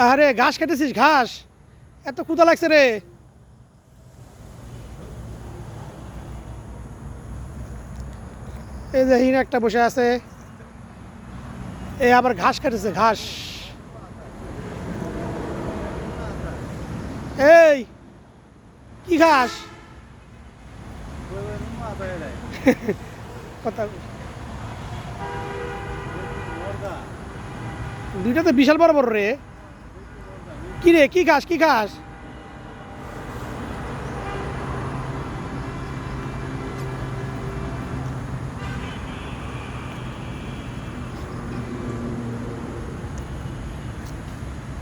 আরে ঘাস কেটেছিস ঘাস? এত ক্ষুধা লাগছে রে। এই যে হিন একটা বসে আছে, এ আবার ঘাস কেটেছে ঘাস। এই কি ঘাস? কথা দুইটা তো বিশাল বড় বড় রে। কি রে, কি ঘাস কি ঘাস?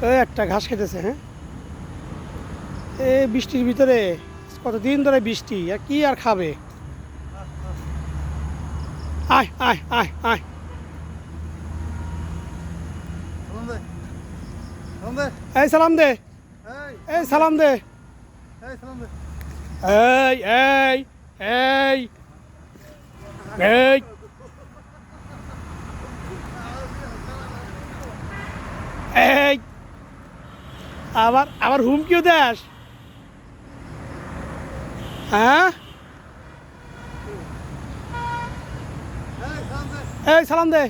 এই একটা ঘাস খেতেছে। হ্যাঁ, এই বৃষ্টির ভিতরে কতদিন ধরে বৃষ্টি, আর কি আর খাবে। আয় আয় আয় আয়। এই সালাম দে, এই সালাম দে। এই এই এই এই এই আবার আবার হুমকিও দেস? হ্যাঁ, এই সালাম দে।